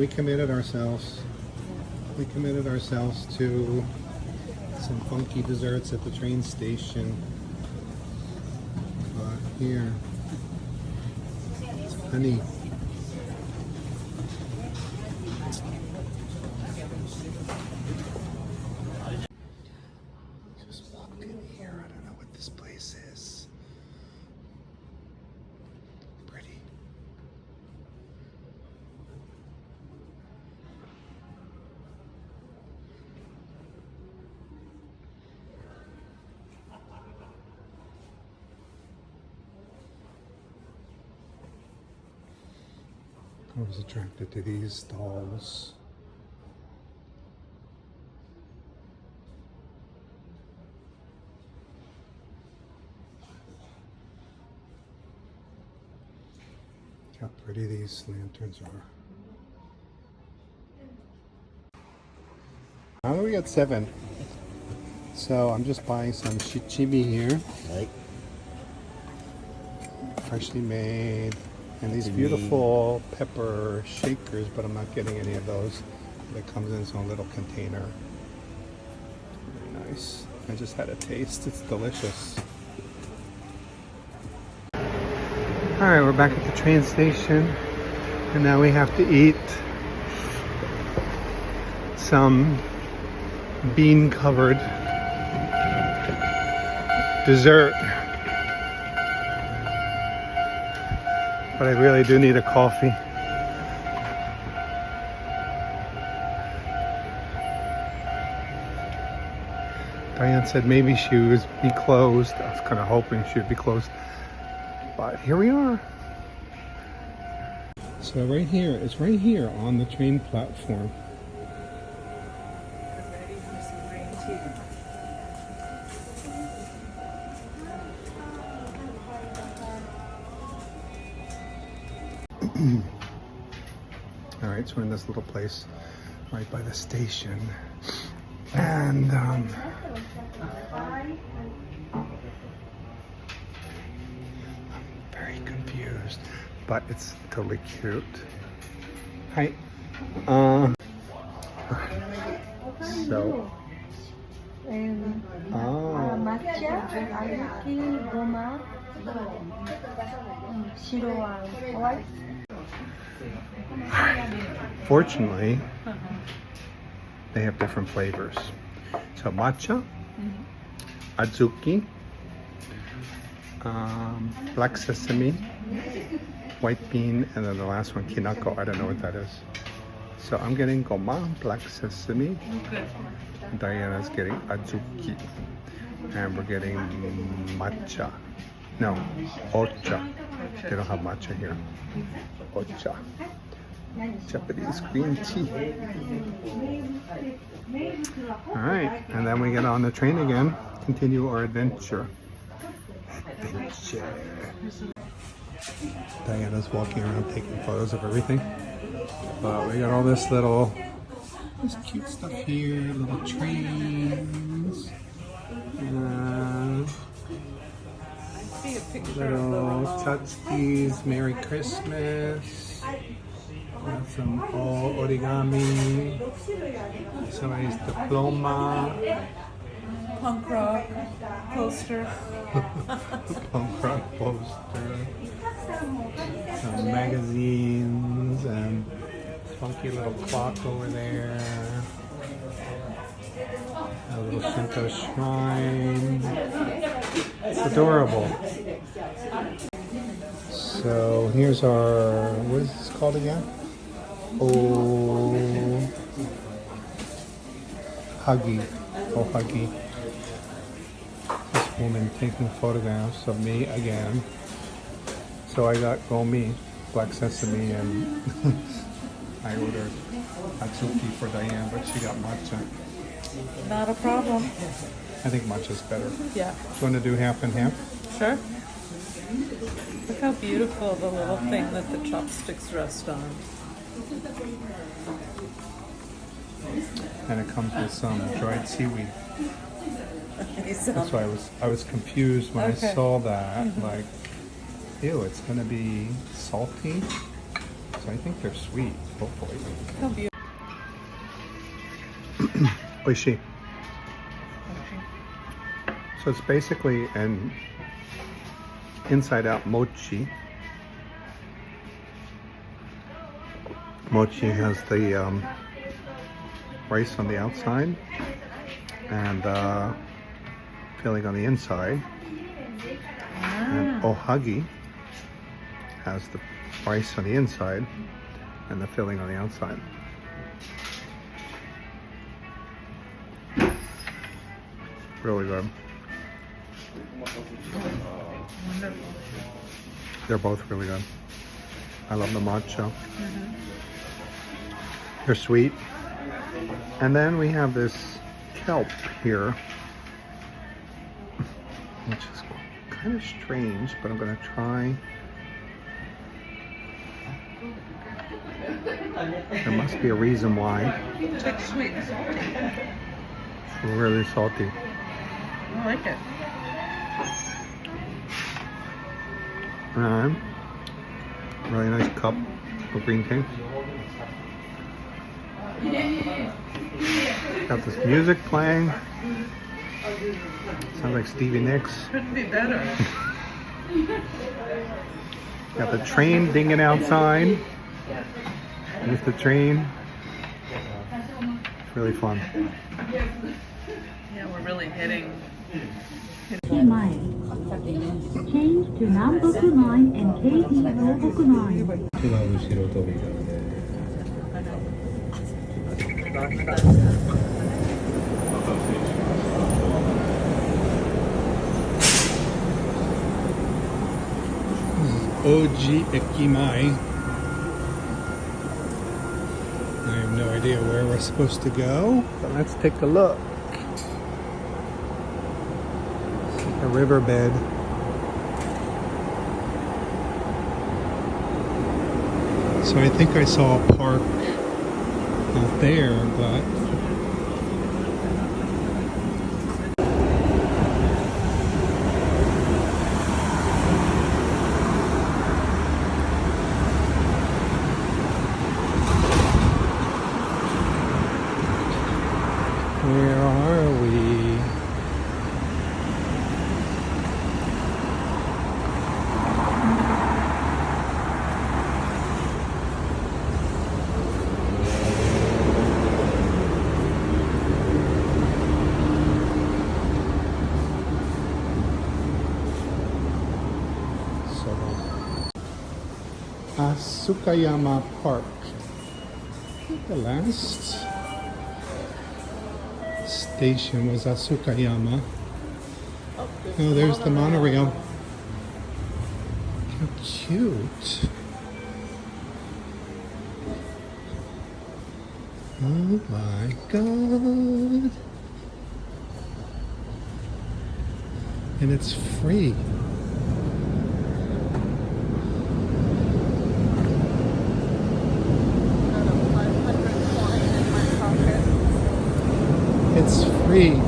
committed ourselves. We committed ourselves to some funky desserts at the train station. Here, it's honey. Just walked in here. I don't know what this place is. Pretty. I was attracted to these stalls. How pretty these lanterns are. Now we're at 7. So I'm just buying some shichimi here. Right. Freshly made. And these beautiful pepper shakers, but I'm not getting any of those. It comes in its own little container. Very nice. I just had a taste. It's delicious. Alright, we're back at the train station. And now we have to eat some bean-covered dessert. But I really do need a coffee. Diane said maybe she would be closed. I was kind of hoping she would be closed. But here we are. So right here, it's right here on the train platform. Alright, so we're in this little place right by the station. And I'm very confused, but it's totally cute. Hi. So matcha, azuki, goma, shiro and white. Fortunately, they have different flavors. So matcha, azuki, black sesame, white bean, and then the last one, kinako. I don't know what that is. So I'm getting goma, black sesame. Diana's getting azuki. And we're getting matcha. No, ocha. They don't have matcha here. Ocha. Japanese green tea. Alright, and then we get on the train again. Continue our adventure. Diana's walking around taking photos of everything. But we got all this cute stuff here, little trains. Little tchotchkes, Merry Christmas. Some origami. Somebody's diploma. Punk rock poster. Punk rock poster. Some magazines and funky little clock over there. A little Shinto shrine. It's adorable. So here's our, what is this called again? Oh, Huggy. Oh, Huggy. This woman taking photographs of me again. So I got gomi, black sesame, and I ordered Atsuki for Diane, but she got matcha. Not a problem. I think matcha's better. Yeah. Do you want to do half and half? Sure. Look how beautiful the little thing that the chopsticks rest on. And it comes with some dried seaweed. Awesome. That's why I was confused when Okay. I saw that. Like, ew, it's gonna be salty. So I think they're sweet, hopefully. How beautiful. Oishi. So it's basically an inside-out mochi. Mochi has the rice on the outside and filling on the inside. And ohagi has the rice on the inside and the filling on the outside. Really good. They're both really good. I love the matcha. They're sweet. And then we have this kelp here, which is kind of strange, but I'm going to try. There must be a reason why. It's like sweet and salty. Really salty. I like it. And really nice cup of green tea. Got this music playing. Sounds like Stevie Nicks. Couldn't be better. Got the train dinging outside. There's the train. It's really fun. Yeah, we're really hitting. 前 Change to Namboku Line and KT Noboku Line. こっちが後ろ扉で。Oji Ekimai. I have no idea where we're supposed to go, but let's take a look. A riverbed. So I think I saw a park out there, but where are we? Asukayama Park. The last station was Asukayama. Oh, there's the monorail. How cute. Oh my god. And it's free. It's free.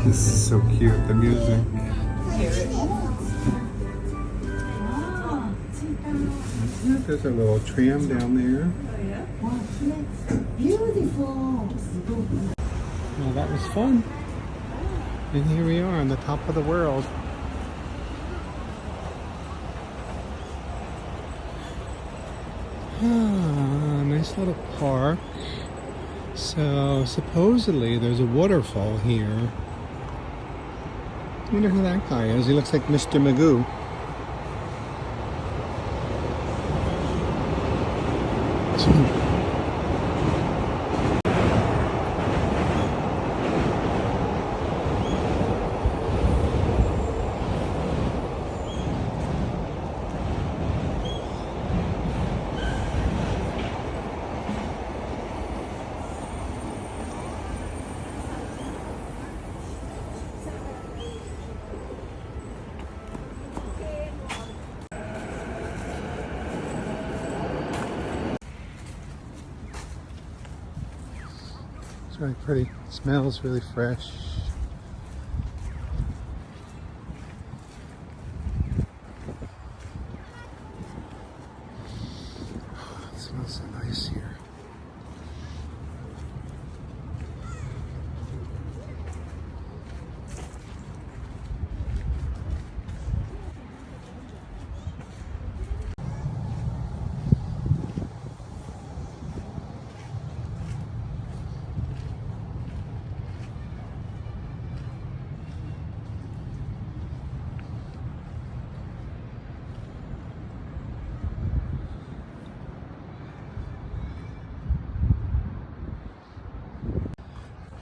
This is so cute. cute, the music. There's a little tram down there. Beautiful. Well, that was fun. And here we are on the top of the world. Ah, nice little park. So supposedly there's a waterfall here. I wonder who that guy is. He looks like Mr. Magoo. It's really pretty. It smells really fresh. It smells so nice here.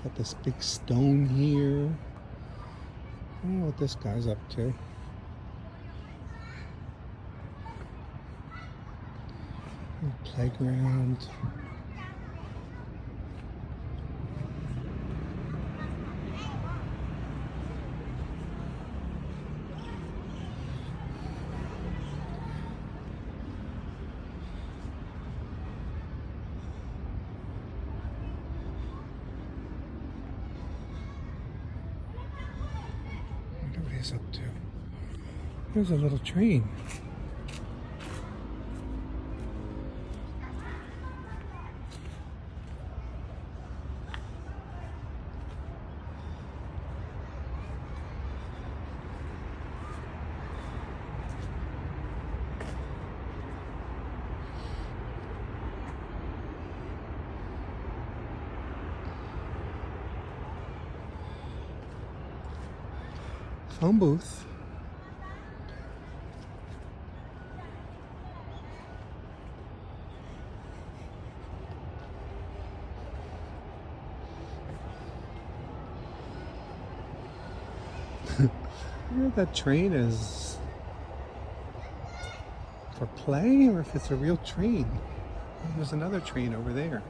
Got this big stone here. I don't know what this guy's up to. Playground. What he's up to. There's a little train. Phone booth. I wonder if that train is for play or if it's a real train. There's another train over there.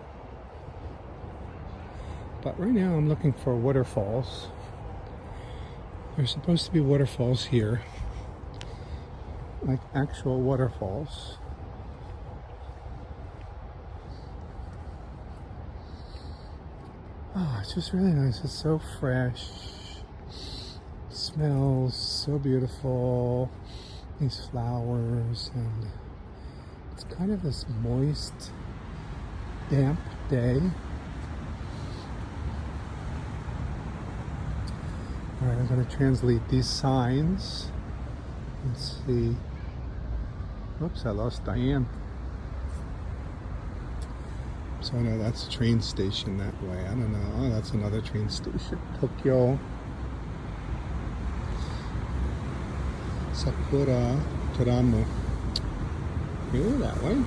But right now I'm looking for waterfalls. There's supposed to be waterfalls here, like actual waterfalls. Oh, it's just really nice. It's so fresh. Smells so beautiful. These flowers, and it's kind of this moist, damp day. Alright, I'm going to translate these signs. Let's see. Oops, I lost Diane. So I know that's a train station that way. I don't know. Oh, that's another train station. Tokyo. Sakura Tram. Really, that way?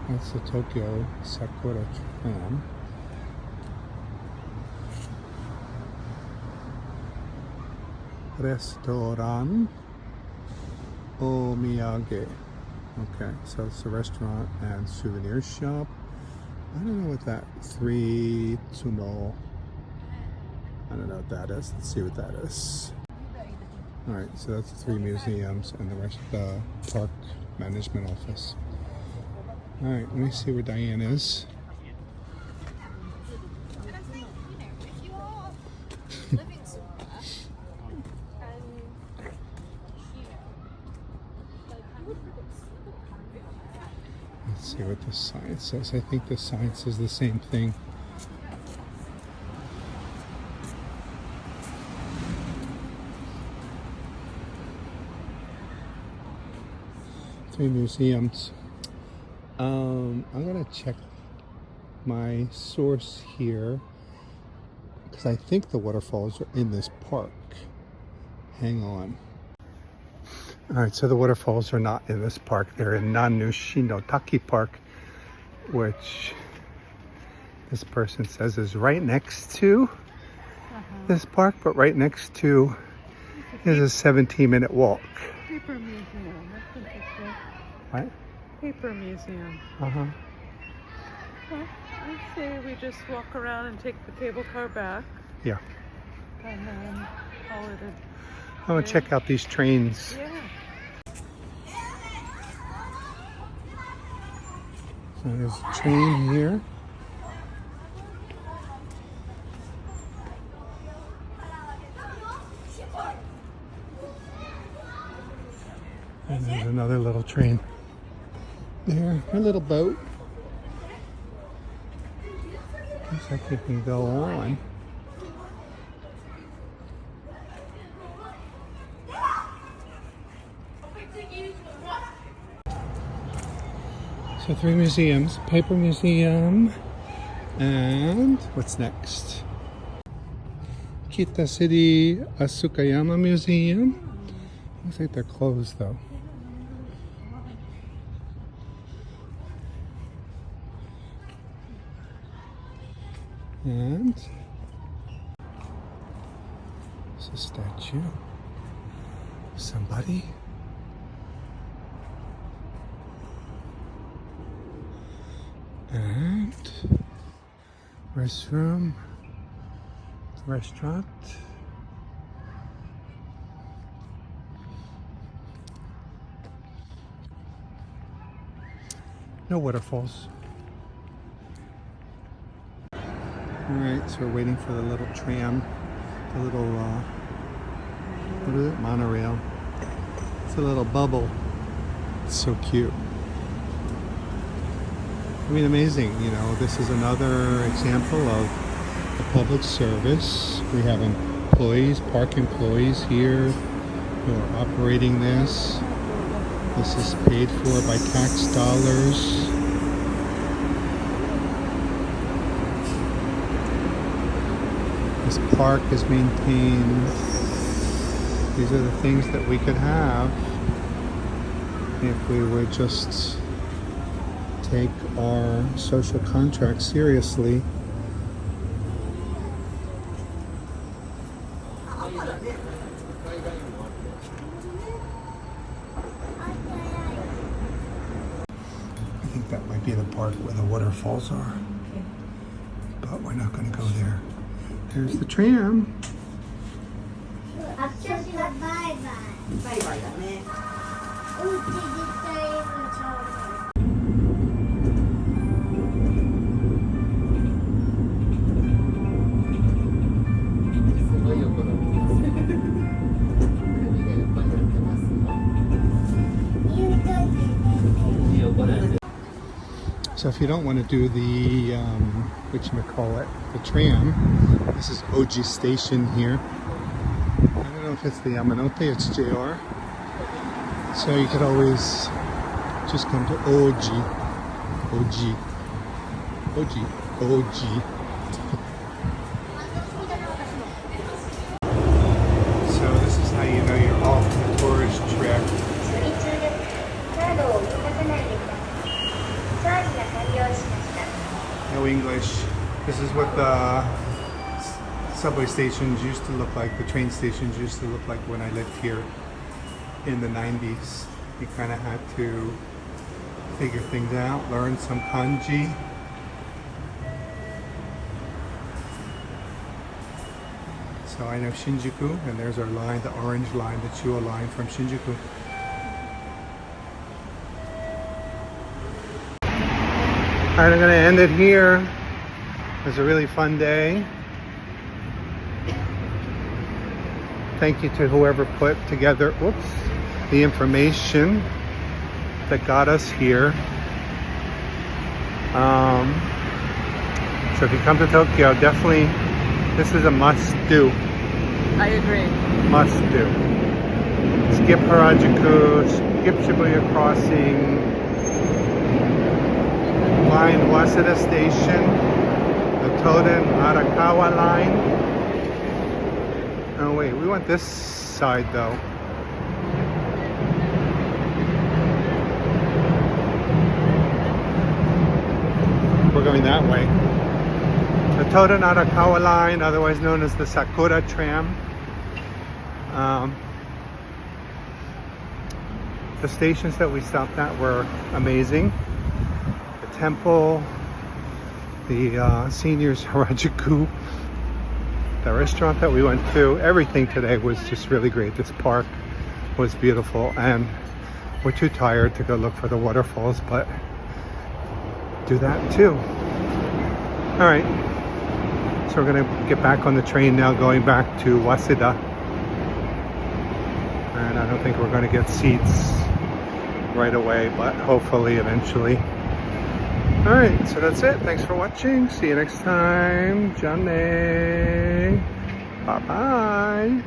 That's the Tokyo Sakura Tram. Restaurant Omiyage. Okay, so it's a restaurant and souvenir shop. I don't know what that 3 Tsuno. I don't know what that is. Let's see what that is. Alright, so that's 3 museums and the rest of the park management office. Alright, let me see where Diane is. Let's see what the sign says. I think the sign says the same thing. Three museums. I'm gonna check my source here because I think the waterfalls are in this park. Hang on. All right, so the waterfalls are not in this park. They're in Nanushinotaki Park, which this person says is right next to this park, but right next to is a 17-minute walk. Paper museum. That's interesting. What? Paper museum. Uh-huh. Well, I'd say we just walk around and take the cable car back. Yeah. And then call it I want to check out these trains. Yeah. So there's a train here. And there's another little train there, a little boat. Looks like you can go on. So 3 museums, paper museum, and what's next? Kita City Asukayama Museum. Looks like they're closed though. And it's a statue of somebody. And restroom, restaurant. No waterfalls. Alright, so we're waiting for the little tram, the little, what is it, monorail. It's a little bubble. It's so cute. I mean, amazing, you know, this is another example of a public service. We have employees, park employees here who are operating this. This is paid for by tax dollars. This park is maintained. These are the things that we could have if we would just take our social contract seriously. I think that might be the part where the waterfalls are, but we're not going to go there. There's the tram. So if you don't want to do the, whatchamacallit, the tram, this is Oji Station here. I don't know if it's the Yamanote, it's JR. So you could always just come to Oji. Oji. Oji. Oji. So this is how you know you're off the tourist trip. No English. This is what the subway stations used to look like, the train stations used to look like when I lived here in the 90s. You kind of had to figure things out, learn some kanji. So I know Shinjuku, and there's our line, the orange line, the Chuo line from Shinjuku. Alright, I'm going to end it here. It was a really fun day. Thank you to whoever put together, the information that got us here. So if you come to Tokyo, definitely this is a must-do. I agree. Must-do. Skip Harajuku, skip Shibuya Crossing, line Waseda Station, the Toden Arakawa line. Oh wait, we went this side though. We're going that way. The Toden Arakawa line, otherwise known as the Sakura Tram. The stations that we stopped at were amazing. The temple, the seniors Harajuku, the restaurant that we went to, everything today was just really great. This park was beautiful, and we're too tired to go look for the waterfalls, but do that too. All right, so we're gonna get back on the train now, going back to Waseda, and I don't think we're gonna get seats right away, but hopefully eventually. All right, so that's it. Thanks for watching. See you next time. Johnny. Bye bye.